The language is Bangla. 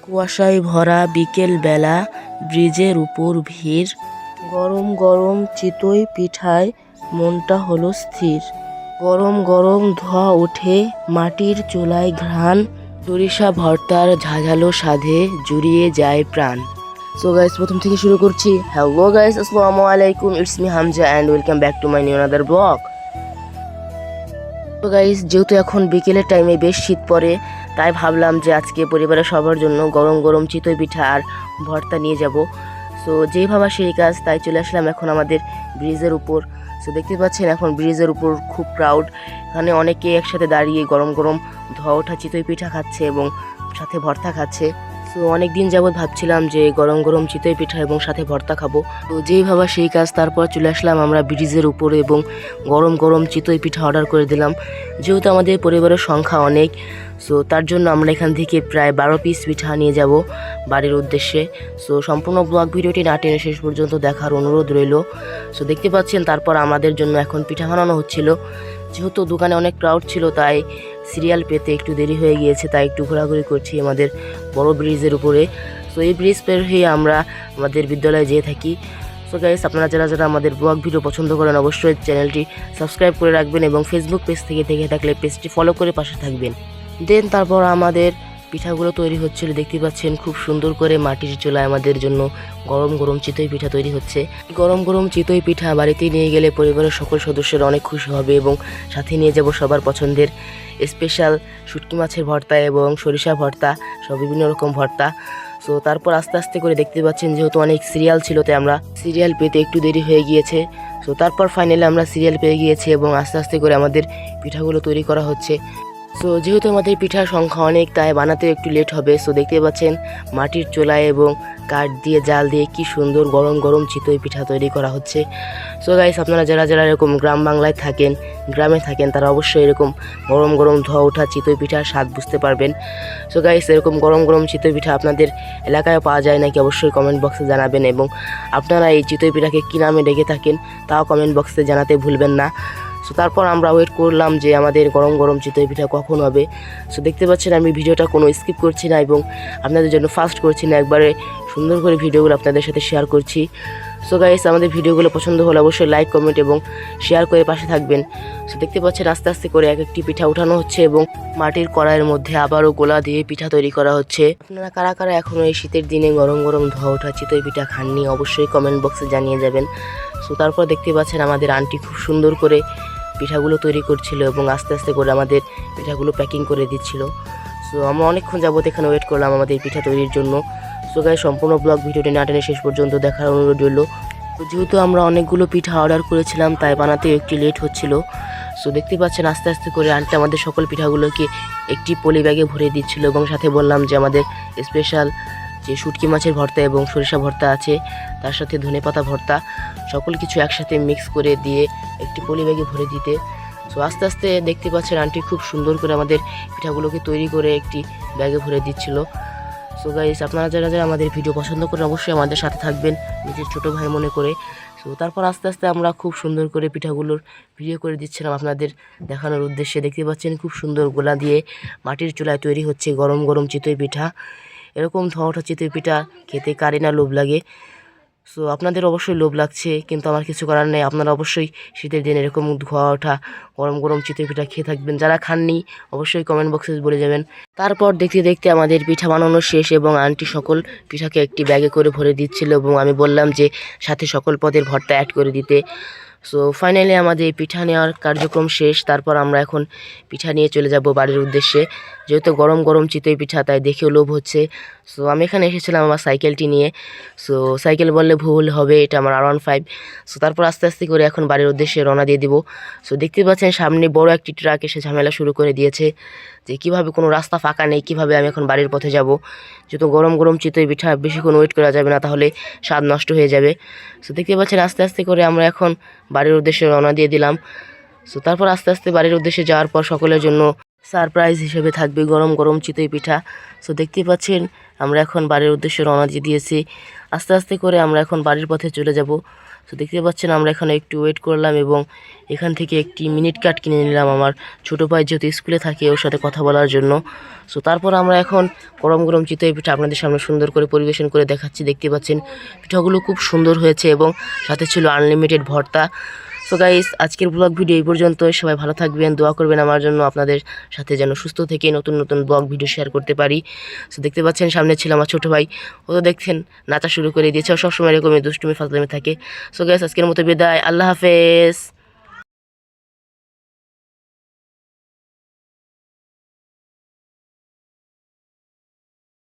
কুয়াশায় ভরা বিকেল বেলা, ব্রিজের উপর ভিড়, গরম গরম চিতই পিঠায় মনটা হলো স্থির। গরম গরম ধোঁয়া ওঠে, মাটির চুলায় ঘ্রাণ, সরিষা ভর্তার ঝাঁঝালো স্বাদে জুড়িয়ে যায় প্রাণ। সো গাইস, প্রথম থেকে শুরু করছি। হ্যালো গাইস, আসসালামু আলাইকুম, it's me Hamza and welcome back to my new another blog. তো গাইস, যেহেতু এখন বিকেলের টাইমে বেশ শীত পড়ে, তাই ভাবলাম যে আজকে পরিবারের সবার জন্য গরম গরম চিতই পিঠা আর ভর্তা নিয়ে যাব। সো যেই ভাবা সেই কাজ, তাই চলে আসলাম এখন আমাদের ব্রিজের উপর। সো দেখতে পাচ্ছেন এখন ব্রিজের উপর খুব ক্রাউড, এখানে অনেকে একসাথে দাঁড়িয়ে গরম গরম ধোয়া ওঠা চিতই পিঠা খাচ্ছে এবং সাথে ভর্তা খাচ্ছে। তো অনেক দিন যাবৎ ভাবছিলাম যে গরম গরম চিতই পিঠা এবং সাথে ভর্তা খাবো। তো যেই ভাবা সেই কাজ, তারপর চলে আসলাম আমরা ব্রিজের উপরে এবং গরম গরম চিতই পিঠা অর্ডার করে দিলাম। যেহেতু আমাদের পরিবারের সংখ্যা অনেক, সো তার জন্য আমরা এখান থেকে প্রায় 12 পিস পিঠা নিয়ে যাব বাড়ির উদ্দেশ্যে। সো সম্পূর্ণ ব্লগ ভিডিওটি না টেনে শেষ পর্যন্ত দেখার অনুরোধ রইল। সো দেখতে পাচ্ছেন তারপর আমাদের জন্য এখন পিঠা বানানো হচ্ছিল। যেহেতু দোকানে অনেক ক্রাউড ছিল, তাই সিরিয়াল পেতে একটু দেরি হয়ে গিয়েছে, তাই একটু ঘোরাঘুরি করছি আমাদের বড় ব্রিজের উপরে। সো এই ব্রিজ পের হয়ে আমরা আমাদের বিদ্যালয়ে যেয়ে থাকি। সো গাইস, আপনারা যারা যারা আমাদের ব্লগ ভিডিও পছন্দ করেন, অবশ্যই চ্যানেলটি সাবস্ক্রাইব করে রাখবেন এবং ফেসবুক পেজ থেকে দেখে থাকলে পেজটি ফলো করে পাশে থাকবেন। দেন তারপর আমাদের পিঠাগুলো তৈরি হচ্ছিল। দেখতে পাচ্ছেন খুব সুন্দর করে মাটির চুলায় আমাদের জন্য গরম গরম চিতই পিঠা তৈরি হচ্ছে। গরম গরম চিতই পিঠা বাড়িতে নিয়ে গেলে পরিবারের সকল সদস্যরা অনেক খুশি হবে এবং সাথে নিয়ে যাব সবার পছন্দের স্পেশাল শুটকি মাছের ভর্তা এবং সরিষা ভর্তা, সব বিভিন্ন রকম ভর্তা। সো তারপর আস্তে আস্তে করে দেখতে পাচ্ছেন যেহেতু অনেক সিরিয়াল ছিল, তাই আমরা সিরিয়াল পেতে একটু দেরি হয়ে গিয়েছে। সো তারপর ফাইনালি আমরা সিরিয়াল পেয়ে গিয়েছি এবং আস্তে আস্তে করে আমাদের পিঠাগুলো তৈরি করা হচ্ছে। সো যেহেতু আমাদের পিঠার সংখ্যা অনেক, তাই বানাতে একটু লেট হবে। সো দেখতে পাচ্ছেন মাটির চুলায় এবং কাঠ দিয়ে জাল দিয়ে কি সুন্দর গরম গরম চিতই পিঠা তৈরি করা হচ্ছে। সো গাইস, আপনারা যারা যারা এরকম গ্রাম বাংলায় থাকেন, গ্রামে থাকেন, তারা অবশ্যই এরকম গরম গরম ধোয়া ওঠা চিতই পিঠার স্বাদ বুঝতে পারবেন। সো গাইস, এরকম গরম গরম চিতই পিঠা আপনাদের এলাকায় পাওয়া যায় নাকি অবশ্যই কমেন্ট বক্সে জানাবেন এবং আপনারা এই চিতই পিঠাকে কী নামে ডেকে থাকেন তাও কমেন্ট বক্সে জানাতে ভুলবেন না। সো তারপর আমরা ওয়েট করলাম যে আমাদের গরম গরম চিতই পিঠা কখন হবে। সো দেখতে পাচ্ছেন আমি ভিডিওটা কোনো স্কিপ করছি না এবং আপনাদের জন্য ফাস্ট করছি না, একবারে সুন্দর করে ভিডিওগুলো আপনাদের সাথে শেয়ার করছি। সো গাইস, আমাদের ভিডিওগুলো পছন্দ হলে অবশ্যই লাইক, কমেন্ট এবং শেয়ার করে পাশে থাকবেন। সো দেখতে পাচ্ছেন আস্তে আস্তে করে এক একটি পিঠা উঠানো হচ্ছে এবং মাটির কড়াইয়ের মধ্যে আবারও গোলা দিয়ে পিঠা তৈরি করা হচ্ছে। আপনারা কারা কারা এখনও এই শীতের দিনে গরম গরম ধোয়া ওঠা চিতই পিঠা খাননি অবশ্যই কমেন্ট বক্সে জানিয়ে যাবেন। সো তারপর দেখতে পাচ্ছেন আমাদের আন্টি খুব সুন্দর করে পিঠাগুলো তৈরি করছিল এবং আস্তে আস্তে করে আমাদের পিঠাগুলো প্যাকিং করে দিচ্ছিল। সো আমরা অনেকক্ষণ যাবত এখানে ওয়েট করলাম আমাদের পিঠা তৈরির জন্য। সো গাইস, সম্পূর্ণ ব্লগ ভিডিওটি না টেনে শেষ পর্যন্ত দেখার অনুরোধ রইল। তো যেহেতু আমরা অনেকগুলো পিঠা অর্ডার করেছিলাম, তাই বানাতে একটু লেট হচ্ছিল। সো দেখতে পাচ্ছেন আস্তে আস্তে করে আন্টি আমাদের সকল পিঠাগুলোকে একটি পলি ব্যাগে ভরে দিচ্ছিল এবং সাথে বললাম যে আমাদের স্পেশাল যে শুটকি মাছের ভর্তা এবং সরিষা ভর্তা আছে, তার সাথে ধনেপাতা ভর্তা, সকল কিছু একসাথে মিক্স করে দিয়ে একটি পলি ব্যাগে ভরে দিতে। সো আস্তে আস্তে দেখতে পাচ্ছেন আন্টি খুব সুন্দর করে আমাদের পিঠাগুলোকে তৈরি করে একটি ব্যাগে ভরে দিচ্ছিল। সো গাইস, আপনারা যারা যারা আমাদের ভিডিও পছন্দ করেন অবশ্যই আমাদের সাথে থাকবেন নিজের ছোটো ভাই মনে করে। সো তারপর আস্তে আস্তে আমরা খুব সুন্দর করে পিঠাগুলোর ভিডিও করে দিচ্ছিলাম আপনাদের দেখানোর উদ্দেশ্যে। দেখতে পাচ্ছেন খুব সুন্দর গোলা দিয়ে মাটির চুলায় তৈরি হচ্ছে গরম গরম চিতই পিঠা। এরকম ধোয়া ওঠা চিতই পিঠা খেতে কারি না লোভ লাগে। সো আপনাদের অবশ্যই লোভ লাগছে, কিন্তু আমার কিছু করার নেই। আপনারা অবশ্যই শীতের দিনে এরকম ধোয়া ওঠা গরম গরম চিতই পিঠা খেয়ে থাকবেন। যারা খাননি অবশ্যই কমেন্ট বক্সে বলে যাবেন। তারপর দেখতে দেখতে আমাদের পিঠা বানানো শেষ এবং আন্টি সকল পিঠাকে একটি ব্যাগে করে ভরে দিচ্ছিল এবং আমি বললাম যে সাথে সকল পদের ভর্তা অ্যাড করে দিতে। সো ফাইনালি আমাদের পিঠা নেওয়ার কার্যক্রম শেষ। তারপর আমরা এখন পিঠা নিয়ে চলে যাব বাড়ির উদ্দেশ্যে। যেহেতু গরম গরম চিতই পিঠা, তাই দেখেও লোভ হচ্ছে। সো আমি এখানে এসেছিলাম আমার সাইকেলটি নিয়ে। সো সাইকেল বললে ভুল হবে, এটা আমার R15। সো তারপর আস্তে আস্তে করে এখন বাড়ির উদ্দেশ্যে রওনা দিয়ে দিব। সো দেখতে পাচ্ছেন সামনে বড় একটি ট্রাক এসে ঝামেলা শুরু করে দিয়েছে যে কীভাবে কোনো রাস্তা ফাঁকা নেই, কীভাবে আমি এখন বাড়ির পথে যাব। যেহেতু গরম গরম চিতই পিঠা বেশিক্ষণ ওয়েট করা যাবে না, তাহলে স্বাদ নষ্ট হয়ে যাবে। সো দেখতে পাচ্ছেন আস্তে আস্তে করে আমরা এখন বাড়ির উদ্দেশ্যে রওনা দিয়ে দিলাম। সো তারপর আস্তে আস্তে বাড়ির উদ্দেশ্যে যাওয়ার পর সকলের জন্য সারপ্রাইজ হিসেবে থাকবে গরম গরম চিতই পিঠা। সো দেখতে পাচ্ছেন আমরা এখন বাড়ির উদ্দেশ্যে রওনা দিয়ে দিয়েছি। আস্তে আস্তে করে আমরা এখন বাড়ির পথে চলে যাব। তো দেখতে পাচ্ছেন আমরা এখানে একটু ওয়েট করলাম এবং এখান থেকে একটি মিনিট কাট কিনে নিলাম আমার ছোটো ভাই যেহেতু স্কুলে থাকে ওর সাথে কথা বলার জন্য। সো তারপর আমরা এখন গরম গরম চিতই পিঠা আপনাদের সামনে সুন্দর করে পরিবেশন করে দেখাচ্ছি। দেখতে পাচ্ছেন পিঠাগুলো খুব সুন্দর হয়েছে এবং সাথে ছিল আনলিমিটেড ভর্তা। সো গাইস, আজকের ব্লগ ভিডিও এই পর্যন্ত। সবাই ভালো থাকবেন, দোয়া করবেন আমার জন্য, আপনাদের সাথে যেন সুস্থ থেকে নতুন নতুন ব্লগ ভিডিও শেয়ার করতে পারি। সো দেখতে পাচ্ছেন সামনে ছিল আমার ছোটো ভাই, ও তো দেখছেন নাচা শুরু করে দিয়েছে। ও সবসময় এরকমই দুষ্টুমি ফাজলামি থাকে। সো গাইস, আজকের মতো বিদায়, আল্লাহ হাফেজ।